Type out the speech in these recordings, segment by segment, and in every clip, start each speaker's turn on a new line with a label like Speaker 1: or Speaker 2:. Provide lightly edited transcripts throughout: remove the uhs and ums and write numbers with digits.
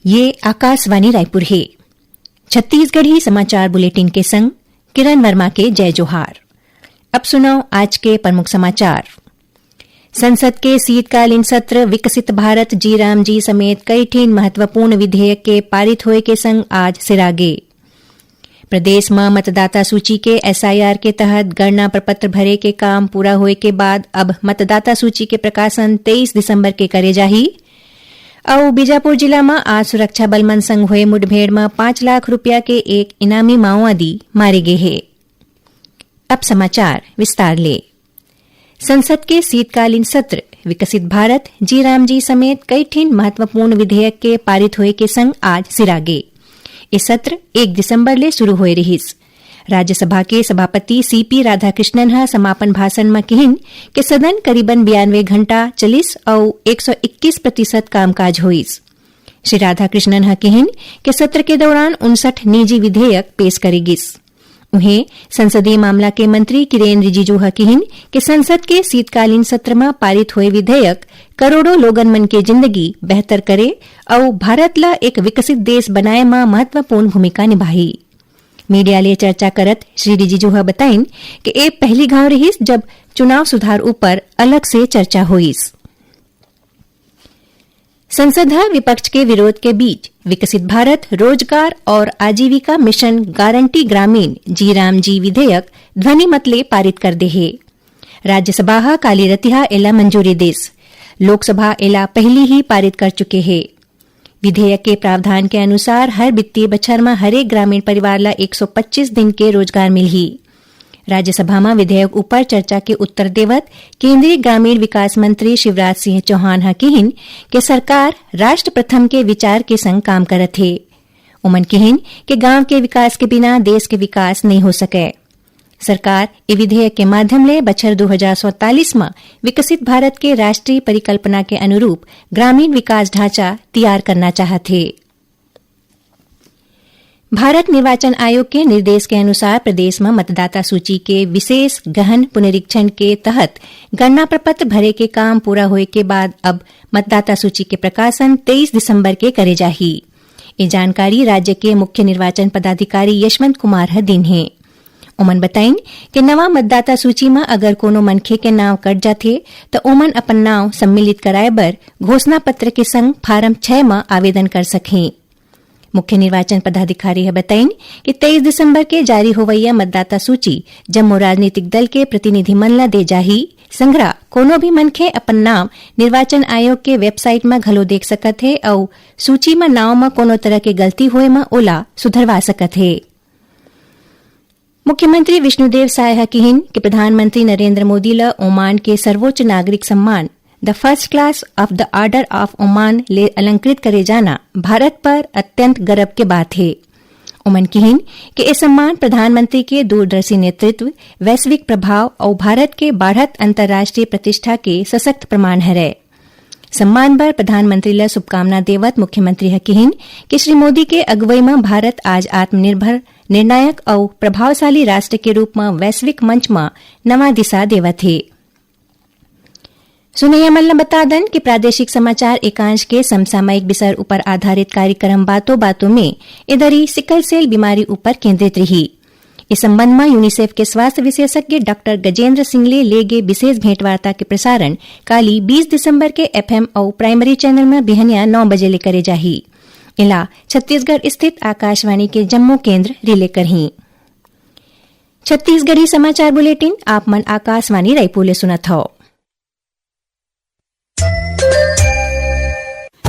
Speaker 1: ये आकाशवाणी रायपुर है। छत्तीसगढ़ी समाचार बुलेटिन के संग किरण वर्मा के जय जोहार। अब सुनाओ आज के प्रमुख समाचार। संसद के शीतकालीन सत्र विकसित भारत जी राम जी समेत कई ठिन महत्वपूर्ण विधेयक के पारित होए के संग आज सिरागे। प्रदेश में मतदाता सूची के एसआईआर के तहत गणना प्रपत्र भरे के काम पूरा होए के बाद अब मतदाता सूची के प्रकाशन 23 दिसंबर के करे जाही। और बीजापुर जिला में आज सुरक्षा बल मन संग हुए मुठभेड़ में 5 लाख रुपया के एक इनामी माओवादी मारे गए हैं। अब समाचार विस्तार ले। संसद के शीतकालीन सत्र विकसित भारत जी राम जी समेत कई ठिन महत्वपूर्ण विधेयक के पारित होए के संग आज सिरागे। ये सत्र 1 दिसंबर ले शुरू होए रहिस। राज्यसभा के सभापति सीपी राधाकृष्णन हा समापन भाषण में कहिन कि सदन करीबन 92 घंटा चलिस और 121% कामकाज होइस। श्री राधाकृष्णन हा कहिन कि सत्र के दौरान 59 निजी विधेयक पेश करेगिस। उन्हें संसदीय मामला के मंत्री किरेन रिजिजू हा कहिन कि संसद के शीतकालीन सत्र में पारित हुए विधेयक करोड़ों लोगन मन के जिंदगी बेहतर करे और भारत ला एक विकसित देश बनाए में महत्वपूर्ण भूमिका निभाही। मीडिया ले चर्चा करत श्री रिजिजू हा बताइन कि ए पहली घाव रहिस जब चुनाव सुधार ऊपर अलग से चर्चा हुईस। संसद विपक्ष के विरोध के बीच विकसित भारत रोजगार और आजीविका मिशन गारंटी ग्रामीण जी राम जी विधेयक ध्वनि मतले पारित कर दे है। राज्यसभा काली रतिहा एला मंजूरी देस। लोकसभा एला पहली ही पारित कर चुके हैं। विधेयक के प्रावधान के अनुसार हर वित्तीय बछर में हरेक ग्रामीण परिवार ला 125 दिन के रोजगार मिलही। राज्यसभा में विधेयक ऊपर चर्चा के उत्तर देवत केंद्रीय ग्रामीण विकास मंत्री शिवराज सिंह चौहान हा कहिन कि सरकार राष्ट्र प्रथम के विचार के संग काम करत है। उमन कहिन कि गांव के विकास के बिना देश के विकास नहीं हो सके। सरकार ए विधेयक के माध्यम ले बछर 2047 में विकसित भारत के राष्ट्रीय परिकल्पना के अनुरूप ग्रामीण विकास ढांचा तैयार करना चाहत है। भारत निर्वाचन आयोग के निर्देश के अनुसार प्रदेश में मतदाता सूची के विशेष गहन पुनरीक्षण के तहत गणना प्रपत्र भरे के काम पूरा होए के बाद अब मतदाता सूची के प्रकाशन 23 दिसंबर के करे जाही। ये जानकारी राज्य के मुख्य निर्वाचन पदाधिकारी यशवंत कुमार हदीन है। ओमन बताइन कि नवा मतदाता सूची में अगर कोनो मनखे के नाव कट जाथे तो ओमन अपन नाव सम्मिलित कराए बर घोषणा पत्र के संग फारम 6 में आवेदन कर सकें। मुख्य निर्वाचन पदाधिकारी है बताइन कि 23 दिसंबर के जारी होवैया मतदाता सूची जम्मू राजनीतिक दल के प्रतिनिधि मन ला दे जाही। संग्रह कोनो भी मनखे अपन नाम निर्वाचन आयोग के वेबसाइट में घलो देख सकत है और सूची में नाव में कोनो तरह के गलती होए में ओला सुधरवा सकत है। मुख्यमंत्री विष्णुदेव साय हा कहिन कि प्रधानमंत्री नरेंद्र मोदी ला ओमान के सर्वोच्च नागरिक सम्मान the first class of the order of Oman ले अलंकृत करे जाना भारत पर अत्यंत गर्व के बात है। ओमन कहिन कि ये सम्मान प्रधानमंत्री के दूरदर्शी नेतृत्व, वैश्विक प्रभाव और भारत के बढ़त अंतर्राष्ट्रीय प्रतिष्ठा के सशक्त प्रमाण है। सम्मान पर प्रधानमंत्री ला शुभकामना देवत मुख्यमंत्री है कहिन कि श्री मोदी के अगुवाई में भारत आज आत्मनिर्भर, निर्णायक और प्रभावशाली राष्ट्र के रूप में वैश्विक मंच में नवा दिशा देवत है। सुनैया मल्ल बता दन कि प्रादेशिक समाचार एकांश के समसामयिक विषय ऊपर आधारित कार्यक्रम बातों बातों में इधरी सिकल सेल बीमारी ऊपर केंद्रित रही। इस संबंध में यूनिसेफ के स्वास्थ्य विशेषज्ञ डॉक्टर गजेंद्र सिंह ले गे विशेष भेंटवार्ता के प्रसारण काली 20 दिसंबर के एफएम और प्राइमरी चैनल में बिहनिया 9 बजे ले करे जाही। इला छत्तीसगढ़ स्थित आकाशवाणी के जम्मू केंद्र रिले करही। छत्तीसगढ़ी समाचार बुलेटिन आप मन आकाशवाणी रायपुर ले सुनत हो।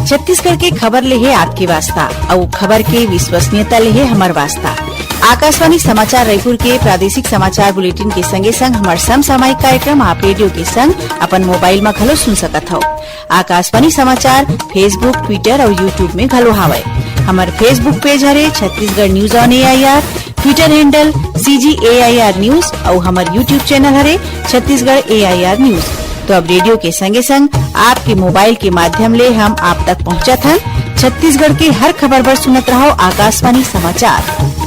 Speaker 2: छत्तीसगढ़ के खबर ले है आपकी वास्ता और खबर के विश्वसनीयता ले है हमार वास्ता। आकाशवाणी समाचार रायपुर के प्रादेशिक समाचार बुलेटिन के संगे संग हमार समसामयिक कार्यक्रम आप रेडियो के संग अपन मोबाइल में घलो सुन सकत हो। आकाशवाणी समाचार फेसबुक, ट्विटर और यूट्यूब में घलो हावय। हमार फेसबुक पेज हरे Chhattisgarh news on AIR, Twitter handle CGAIR news और हमार यूट्यूब चैनल हरे छत्तीसगढ़ AIR न्यूज। तो अब रेडियो के संगे संग आपके मोबाइल के माध्यम ले हम आप तक पहुंचत हन। छत्तीसगढ़ की हर खबर पर सुनत रहो आकाशवाणी समाचार।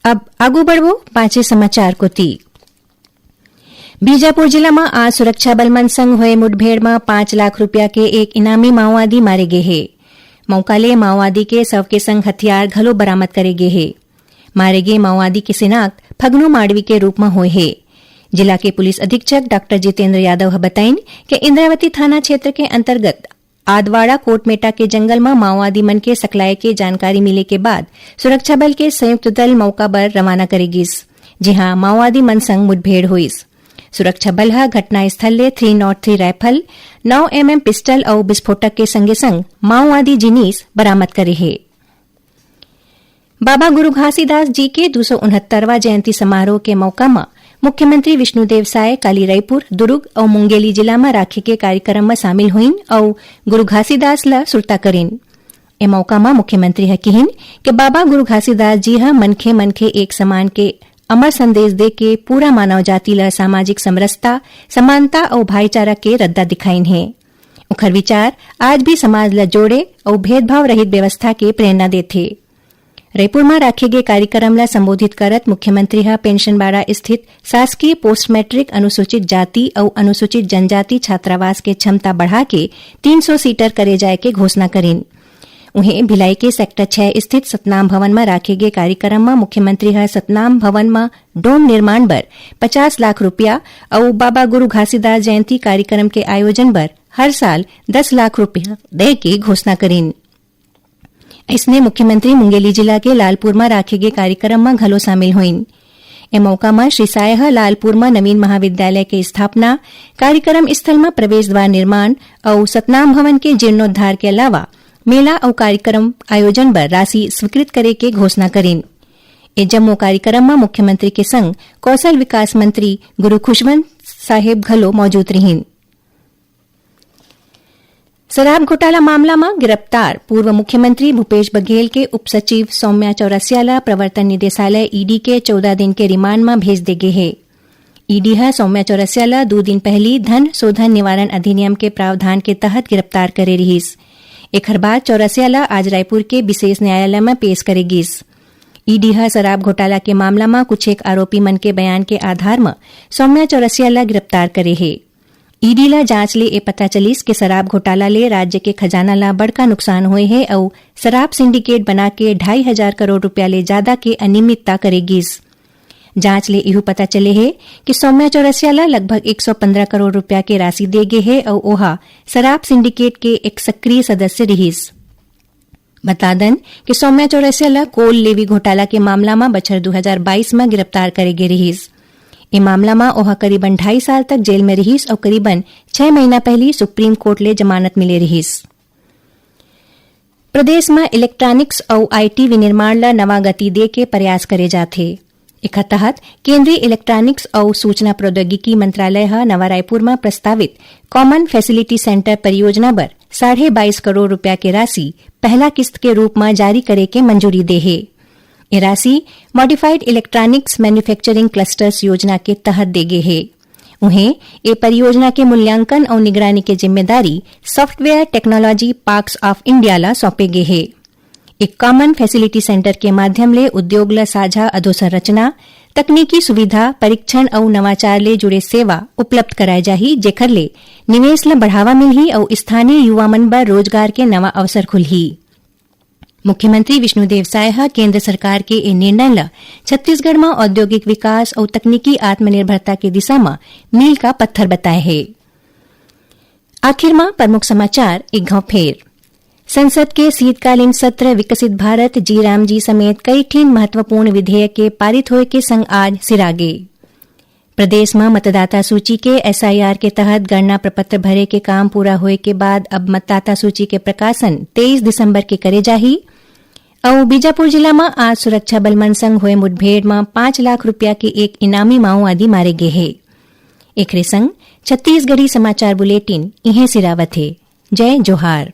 Speaker 1: अब आगू बढ़वो पांचे समाचार को ती। बीजापुर जिला में आज सुरक्षा बल मन संग हुए मुठभेड़ में 5 लाख रुपया के एक इनामी माओवादी मारे गए है। मौकाले माओवादी के शव के संग हथियार घलो बरामद करे गए है। मारे गए माओवादी की शिनाख्त फगनू माडवी के रूप में हुई है। जिला के पुलिस अधीक्षक डॉक्टर जितेंद्र यादव बताइन कि इंद्रावती थाना क्षेत्र के अंतर्गत आदवाड़ा कोटमेटा के जंगल में माओवादी मन के सकलाए के जानकारी मिले के बाद सुरक्षा बल के संयुक्त दल मौका पर रवाना करेगिस, जहां माओवादी मन संग मुठभेड़ हुईस। सुरक्षा बल घटना स्थल ले 303 राइफल, 9 mm पिस्टल और विस्फोटक के संगे संग माओवादी जिनिस बरामद करे है। बाबा गुरु घासीदास जी के 269वां जयंती समारोह के मौका में मुख्यमंत्री विष्णुदेव साय काली रायपुर, दुर्ग और मुंगेली जिला में राखी के कार्यक्रम में शामिल हुईन और गुरु घासीदास ला सुरता करीन। ए मौका में मुख्यमंत्री कहिन कि बाबा गुरु घासीदास जी मनखे मनखे एक समान के अमर संदेश दे के पूरा मानव जाति ला सामाजिक समरसता, समानता और भाईचारा के रद्दा दिखाइन है। उखर विचार आज भी समाज ला जोड़े और भेदभाव रहित व्यवस्था के प्रेरणा देथे। रायपुर में राखे गए कार्यक्रम ला संबोधित करत मुख्यमंत्री पेंशनबाड़ा स्थित शासकीय पोस्ट मैट्रिक अनुसूचित जाति और अनुसूचित जनजाति छात्रावास के क्षमता बढ़ा के 300 सीटर करे जाए के घोषणा करीन। उन्हें भिलाई के सेक्टर 6 स्थित सतनाम भवन में राखे गए कार्यक्रम में मुख्यमंत्री सतनाम भवन में डोम निर्माण पर 50 लाख रुपया और बाबा गुरु घासीदास जयंती कार्यक्रम के आयोजन पर हर साल 10 लाख रुपया दे की घोषणा करीन। इसने मुख्यमंत्री मुंगेली जिला के लालपुर में राखे गए कार्यक्रम में घलो शामिल हुईन। ए मौका में श्री साय लालपुर में नवीन महाविद्यालय के स्थापना, कार्यक्रम स्थल में प्रवेश द्वार निर्माण और सतनाम भवन के जीर्णोद्धार के अलावा मेला और कार्यक्रम आयोजन पर राशि स्वीकृत करे के घोषणा करीन। ए जम्मू कार्यक्रम में मुख्यमंत्री के संग कौशल विकास मंत्री गुरु खुशवंत साहेब घलो मौजूद रहीन। शराब घोटाला मामला में गिरफ्तार पूर्व मुख्यमंत्री भूपेश बघेल के उप सचिव सौम्या चौरसिया प्रवर्तन निदेशालय ईडी के 14 दिन के रिमांड में भेज दे गए है। ईडी सौम्या चौरसिया 2 दिन पहले धन शोधन निवारण अधिनियम के प्रावधान के तहत गिरफ्तार करे रहीस। एक बाद चौरसिया आज रायपुर के विशेष न्यायालय में पेश करेगीस। ईडी शराब घोटाला के मामला में कुछ एक आरोपी मन के बयान के आधार में सौम्या चौरसिया गिरफ्तार करे है। ईडी ला जांच ले ए पता चलीस कि शराब घोटाला ले राज्य के खजाना ला बड़का नुकसान हुए है और शराब सिंडिकेट बना के 2,500 करोड़ रुपया ले ज्यादा के अनियमितता करेगीस। जांच ले इहू पता चले है कि सौम्या चौरसिया लगभग 115 करोड़ रुपया के राशि दे गए है और ओहा शराब सिंडिकेट के एक सक्रिय सदस्य रहीस। बता दन कि सौम्या चौरसिया कोल लेवी घोटाला के मामला में बछर 2022 में गिरफ्तार करे गए रहीस। ए मामला में ओहा करीबन 2.5 साल तक जेल में रहीस और करीबन 6 महीना पहले सुप्रीम कोर्ट ले जमानत मिले रहीस। प्रदेश में इलेक्ट्रॉनिक्स और आईटी विनिर्माण ला नवा गति दे के प्रयास करे जाथे। एक तहत केंद्रीय इलेक्ट्रॉनिक्स और सूचना प्रौद्योगिकी मंत्रालय नवा रायपुर में प्रस्तावित कॉमन फैसिलिटी सेंटर परियोजना पर 22.5 करोड़ रुपया के राशि पहला किस्त के रूप में जारी करे के मंजूरी दे है। ये राशि मॉडिफाइड इलेक्ट्रॉनिक्स मैन्युफैक्चरिंग क्लस्टर्स योजना के तहत दे गए है। उन्हें ये परियोजना के मूल्यांकन और निगरानी की जिम्मेदारी software technology parks of India ला सौंपे गए है। एक कॉमन फैसिलिटी सेंटर के माध्यम ले उद्योग ला साझा अधोसंरचना, तकनीकी सुविधा, परीक्षण और नवाचार ले जुड़े सेवा उपलब्ध कराए जाही, जेकर ले निवेश ला बढ़ावा मिलही और स्थानीय युवा मन बर रोजगार के नवा अवसर खुलही। मुख्यमंत्री विष्णुदेव साय केंद्र सरकार के ए निर्णय ला छत्तीसगढ़ में औद्योगिक विकास और तकनीकी आत्मनिर्भरता की दिशा में मील का पत्थर बताए है। आखिर में प्रमुख समाचार एक घाव फेर। संसद के शीतकालीन सत्र विकसित भारत जी राम जी समेत कई ठीन महत्वपूर्ण विधेयक के पारित होए के संग आज सिरागे। प्रदेश में मतदाता सूची के एसआईआर के तहत गणना प्रपत्र भरे के काम पूरा होए के बाद अब मतदाता सूची के प्रकाशन 23 दिसंबर के करे जाही। और बीजापुर जिला में आज सुरक्षा बल मन संग हुए मुठभेड़ में 5 लाख रुपया के एक इनामी माओवादी मारे गए है। एक संग छत्तीसगढ़ी समाचार बुलेटिन इहे सिरावत है। जय जोहार।